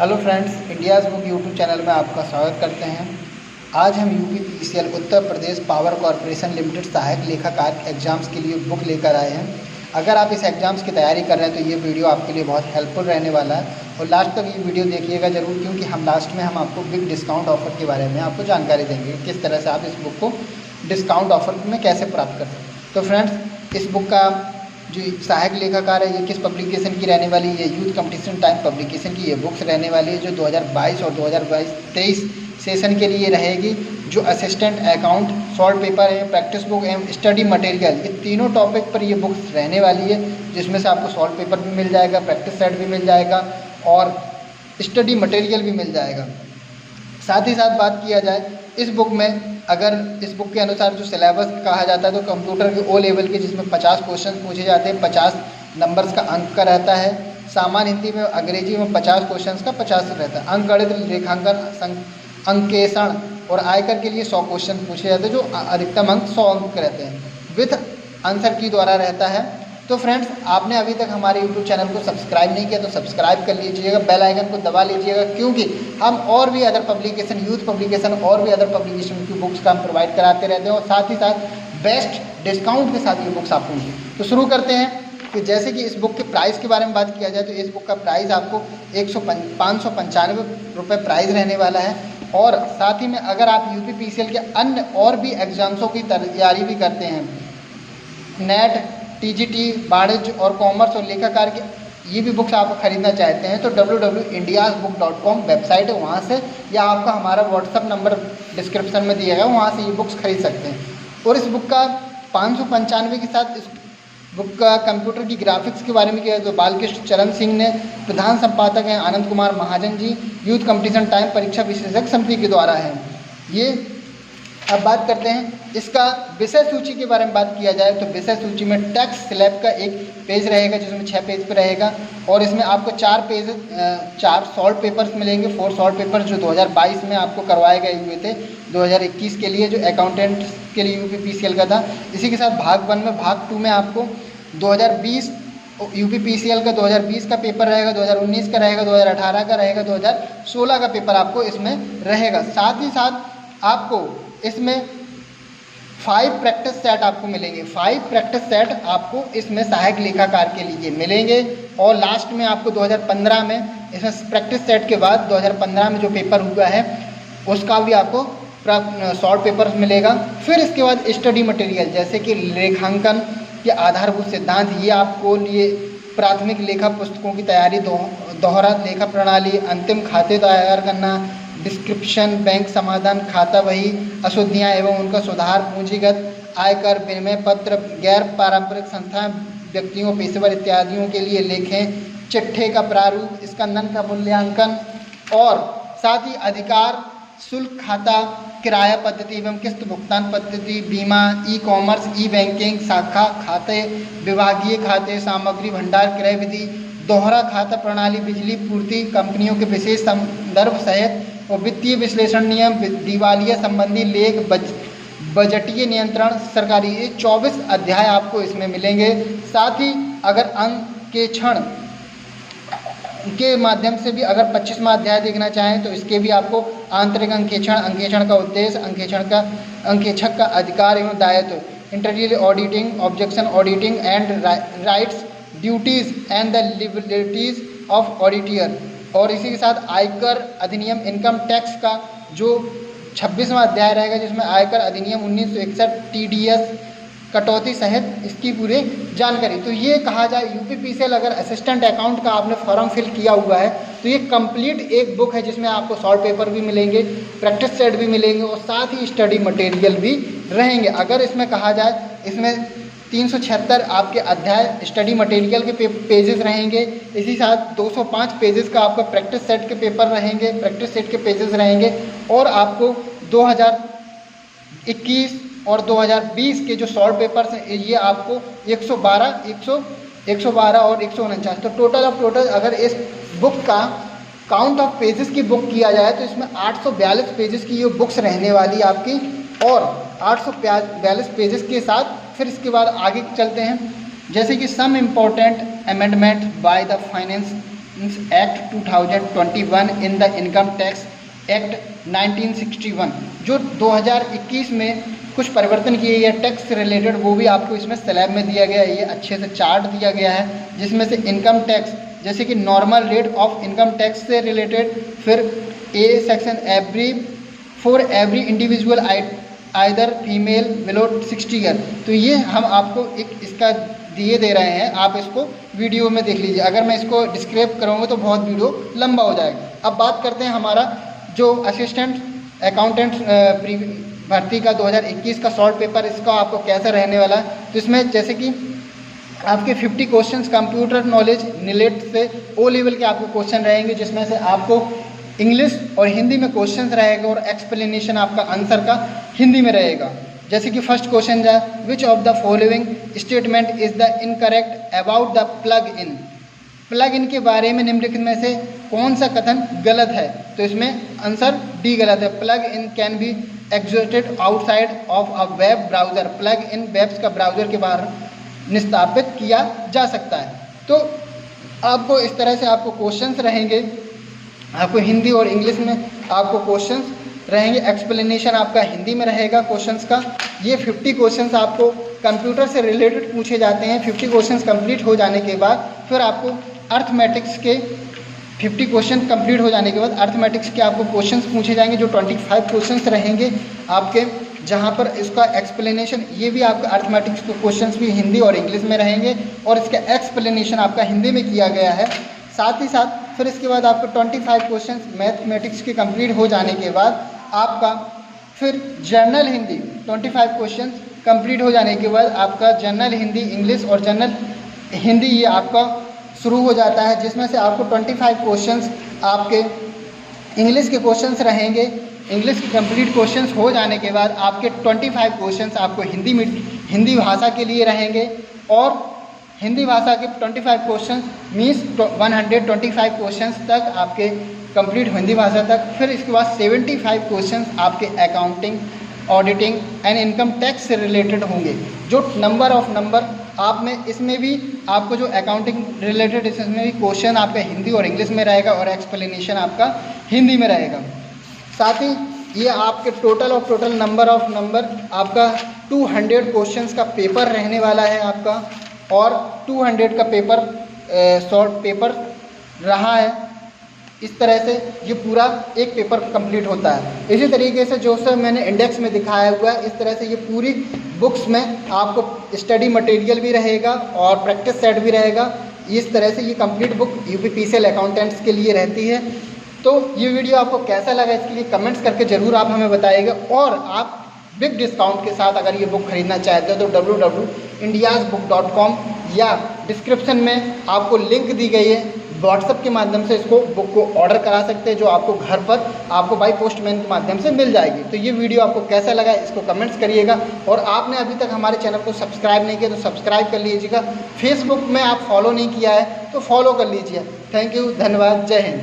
Hello friends, India's book YouTube channel में आपका स्वागत करते हैं। आज हम UPPCL Uttar Pradesh power corporation limited सहायक लेखाकार एग्जाम्स के लिए बुक लेकर आए हैं। अगर आप इस एग्ज़ाम्स की तैयारी कर रहे हैं तो ये वीडियो आपके लिए बहुत हेल्पफुल रहने वाला है और लास्ट तक ये वीडियो देखिएगा ज़रूर, क्योंकि हम लास्ट में आपको बिग डिस्काउंट ऑफर के बारे में आपको जानकारी देंगे किस तरह से आप इस बुक को डिस्काउंट ऑफर में कैसे प्राप्त कर सकते हैं। तो फ्रेंड्स, इस बुक का जो सहायक लेखाकार है ये किस पब्लिकेशन की रहने वाली है? यूथ कंपटीशन टाइम पब्लिकेशन की ये बुक्स रहने वाली है, जो 2022 और 2023 सेशन के लिए रहेगी। जो असिस्टेंट अकाउंट, सॉल्व पेपर है, प्रैक्टिस बुक एवं स्टडी मटेरियल, ये तीनों टॉपिक पर ये बुक्स रहने वाली है, जिसमें से आपको सॉल्व पेपर भी मिल जाएगा, प्रैक्टिस सेट भी मिल जाएगा और स्टडी मटेरियल भी मिल जाएगा। साथ ही साथ बात किया जाए इस बुक में, अगर इस बुक के अनुसार जो सिलेबस कहा जाता है तो कंप्यूटर के ओ लेवल के, जिसमें 50 क्वेश्चन पूछे जाते हैं, 50 नंबर्स का अंक का रहता है। सामान्य हिंदी में, अंग्रेजी में 50 क्वेश्चन का 50 रहता है। अंकगणित, रेखांकन, अंकेषण और आयकर के लिए 100 क्वेश्चन पूछे जाते हैं, जो अधिकतम अंक 100 अंक के रहते हैं, विथ आंसर की द्वारा रहता है। तो फ्रेंड्स, आपने अभी तक हमारे यूट्यूब चैनल को सब्सक्राइब नहीं किया तो सब्सक्राइब कर लीजिएगा, बेल आइकन को दबा लीजिएगा, क्योंकि हम और भी अदर पब्लिकेशन, यूथ पब्लिकेशन और भी अदर पब्लिकेशन की बुक्स का हम प्रोवाइड कराते रहते हैं और साथ ही साथ बेस्ट डिस्काउंट के साथ ये बुक्स आपको मिलेंगी। तो शुरू करते हैं कि जैसे कि इस बुक के प्राइस के बारे में बात किया जाए तो इस बुक का प्राइस आपको 595 रुपये प्राइस रहने वाला है। और साथ ही में अगर आप यूपीपीसीएल के अन्य और भी एग्जाम्सों की तैयारी भी करते हैं, नेट, टीजीटी, वाणिज्य और कॉमर्स और लेखाकार के ये भी बुक्स आप खरीदना चाहते हैं तो www.indiasbook.com वेबसाइट है, वहाँ से, या आपका हमारा व्हाट्सअप नंबर डिस्क्रिप्शन में दिया गया, वहाँ से ये बुक्स खरीद सकते हैं। और इस बुक का 595 के साथ इस बुक का कंप्यूटर की ग्राफिक्स के बारे में किया तो बालकृष्ण चरण सिंह ने, प्रधान संपादक हैं Anand Kumar Mahajan ji, youth competition time परीक्षा विशेषज्ञ समिति के द्वारा है ये। अब बात करते हैं इसका विषय सूची के बारे में। बात किया जाए तो विषय सूची में टेक्स्ट स्लैब का एक पेज रहेगा, जिसमें 6 पेज पर रहेगा और इसमें आपको 4 सॉल्व पेपर्स मिलेंगे, 4 सॉल्व पेपर जो 2022 में आपको करवाए गए हुए थे, 2021 के लिए जो अकाउंटेंट के लिए यूपीपीसीएल का था। इसी के साथ भाग 1 में, भाग 2 में आपको 2020 यूपीपीसीएल का 2020 का पेपर रहेगा, 2019 का रहेगा, 2018 का रहेगा, 2016 का पेपर आपको इसमें रहेगा। साथ ही साथ आपको इसमें 5 प्रैक्टिस सेट आपको मिलेंगे, 5 प्रैक्टिस सेट आपको इसमें सहायक लेखाकार के लिए मिलेंगे। और लास्ट में आपको 2015 में इसमें प्रैक्टिस सेट के बाद 2015 में जो पेपर हुआ है उसका भी आपको शॉर्ट पेपर मिलेगा। फिर इसके बाद स्टडी मटेरियल, जैसे कि रेखांकन के आधारभूत सिद्धांत, ये आपको लिए प्राथमिक लेखा पुस्तकों की तैयारी, दोहरा लेखा प्रणाली, अंतिम खाते तैयार करना, डिस्क्रिप्शन, बैंक समाधान, खाता बही, अशुद्धियाँ एवं उनका सुधार, पूंजीगत आयकर, विनिमय पत्र, गैर पारंपरिक संस्थाएं, व्यक्तियों, पेशेवर इत्यादियों के लिए लेखें, चिट्ठे का प्रारूप, स्कंदन का मूल्यांकन और साथ ही अधिकार, शुल्क खाता, किराया पद्धति एवं किस्त भुगतान पद्धति, बीमा, ई कॉमर्स, ई बैंकिंग, शाखा खाते, विभागीय खाते, सामग्री भंडार क्रय विधि, दोहरा खाता प्रणाली, बिजली पूर्ति, कंपनियों के विशेष संदर्भ सहित और वित्तीय विश्लेषण नियम, दिवालिया संबंधी लेख, बजटीय नियंत्रण, सरकारी, ये 24 अध्याय आपको इसमें मिलेंगे। साथ ही अगर अंकेक्षण के माध्यम से भी अगर 25वां अध्याय देखना चाहें तो इसके भी आपको आंतरिक अंकेक्षण, अंकेक्षण का उद्देश्य, अंकेक्षक का अधिकार एवं दायित्व, internal auditing, objection auditing and rights, duties and the liabilities of auditor. और इसी के साथ आयकर अधिनियम, इनकम टैक्स का जो 26वां अध्याय रहेगा, जिसमें आयकर अधिनियम 1961, टीडीएस, कटौती सहित इसकी पूरी जानकारी। तो ये कहा जाए यूपीपीसीएल अगर असिस्टेंट अकाउंट का आपने फॉर्म फिल किया हुआ है तो ये कंप्लीट एक बुक है, जिसमें आपको सॉल्व पेपर भी मिलेंगे, प्रैक्टिस सेट भी मिलेंगे और साथ ही स्टडी मटेरियल भी रहेंगे। अगर इसमें कहा जाए, इसमें 376 आपके अध्याय स्टडी मटेरियल के पेजेस रहेंगे। इसी साथ 205 पेजेस का आपका प्रैक्टिस सेट के पेपर रहेंगे, प्रैक्टिस सेट के पेजेस रहेंगे। और आपको 2021 और 2020 के जो सॉल्व पेपर्स हैं ये आपको 112 और 149, तो टोटल अगर इस बुक का काउंट ऑफ पेजेस की बुक किया जाए तो इसमें 842 पेजेस की ये बुक्स रहने वाली आपकी। और 842 पेजेस के साथ फिर इसके बाद आगे चलते हैं, जैसे कि some important amendment by the finance act 2021 in the income tax act 1961, जो 2021 में कुछ परिवर्तन किए गए टैक्स से रिलेटेड, वो भी आपको इसमें स्लैब में दिया गया है। ये अच्छे से चार्ट दिया गया है जिसमें से इनकम टैक्स जैसे कि normal rate of income tax से रिलेटेड, फिर A section for every individual either female below 60 year. तो ये हम आपको एक इसका दिए दे रहे हैं, आप इसको वीडियो में देख लीजिए। अगर मैं इसको डिस्क्राइब करूँगा तो बहुत वीडियो लंबा हो जाएगा। अब बात करते हैं हमारा जो असिस्टेंट अकाउंटेंट भर्ती का 2021 का शॉर्ट पेपर, इसका आपको कैसा रहने वाला है। तो इसमें जैसे कि आपके 50 क्वेश्चंस कंप्यूटर नॉलेज नीलेट से ओ लेवल के आपको क्वेश्चन रहेंगे, जिसमें से आपको इंग्लिश और हिंदी में क्वेश्चंस रहेगा और एक्सप्लेनेशन आपका आंसर का हिंदी में रहेगा। जैसे कि फर्स्ट क्वेश्चन है, which of the following statement is the incorrect about the plug in. Plug in के बारे में निम्नलिखित में से कौन सा कथन गलत है। तो इसमें आंसर डी गलत है। Plug in can be executed outside of a web browser. Plug in webs का ब्राउज़र के बाहर निष्पादित किया जा सकता है। तो आपको इस तरह से आपको क्वेश्चंस रहेंगे, आपको हिंदी और इंग्लिश में आपको क्वेश्चंस रहेंगे, एक्सप्लेनेशन आपका हिंदी में रहेगा क्वेश्चंस का। ये 50 क्वेश्चंस आपको कंप्यूटर से रिलेटेड पूछे जाते हैं। 50 क्वेश्चंस कंप्लीट हो जाने के बाद फिर आपको अर्थमेटिक्स के 50 क्वेश्चन कंप्लीट हो जाने के बाद अर्थमेटिक्स के आपको क्वेश्चंस पूछे जाएंगे, जो 25 क्वेश्चंस रहेंगे आपके, जहाँ पर इसका एक्सप्लेनेशन, ये भी आपका अर्थमेटिक्स के क्वेश्चंस भी हिंदी और इंग्लिश में रहेंगे और इसका एक्सप्लेनेशन आपका हिंदी में किया गया है। साथ ही साथ फिर इसके बाद आपको 25 क्वेश्चंस मैथमेटिक्स के कंप्लीट हो जाने के बाद आपका फिर जनरल हिंदी 25 क्वेश्चंस कंप्लीट हो जाने के बाद आपका जनरल हिंदी, इंग्लिश और जनरल हिंदी ये आपका शुरू हो जाता है, जिसमें से आपको 25 क्वेश्चंस आपके इंग्लिश के क्वेश्चंस रहेंगे। इंग्लिश के कंप्लीट क्वेश्चंस हो जाने के बाद आपके 25 क्वेश्चंस आपको हिंदी भाषा के लिए रहेंगे और हिंदी भाषा के 25 क्वेश्चंस मीन्स 125 क्वेश्चंस तक आपके कंप्लीट हिंदी भाषा तक। फिर इसके बाद 75 क्वेश्चंस आपके accounting, auditing and income tax से रिलेटेड होंगे, जो नंबर ऑफ नंबर आप में इसमें भी आपको जो अकाउंटिंग रिलेटेड इसमें भी क्वेश्चन आपका हिंदी और इंग्लिश में रहेगा और एक्सप्लेनेशन आपका हिंदी में रहेगा। साथ ही ये आपके टोटल नंबर ऑफ नंबर आपका 200 क्वेश्चंस का पेपर रहने वाला है आपका, और 200 का पेपर शॉर्ट पेपर रहा है। इस तरह से ये पूरा एक पेपर कंप्लीट होता है। इसी तरीके से जो सर मैंने इंडेक्स में दिखाया हुआ है, इस तरह से ये पूरी बुक्स में आपको स्टडी मटेरियल भी रहेगा और प्रैक्टिस सेट भी रहेगा। इस तरह से ये कंप्लीट बुक यूपीपीसीएल अकाउंटेंट्स के लिए रहती है। तो ये वीडियो आपको कैसा लगा इसके लिए कमेंट्स करके ज़रूर आप हमें बताइएगा, और आप बिग डिस्काउंट के साथ अगर ये बुक खरीदना चाहते हो तो www.indiasbook.com या डिस्क्रिप्शन में आपको लिंक दी गई है, व्हाट्सएप के माध्यम से इसको बुक को ऑर्डर करा सकते हैं, जो आपको घर पर आपको बाई पोस्टमैन के माध्यम से मिल जाएगी। तो ये वीडियो आपको कैसा लगा इसको कमेंट्स करिएगा, और आपने अभी तक हमारे चैनल को सब्सक्राइब नहीं किया तो सब्सक्राइब कर लीजिएगा। फेसबुक में आप फॉलो नहीं किया है तो फॉलो कर लीजिए। थैंक यू, धन्यवाद, जय हिंद।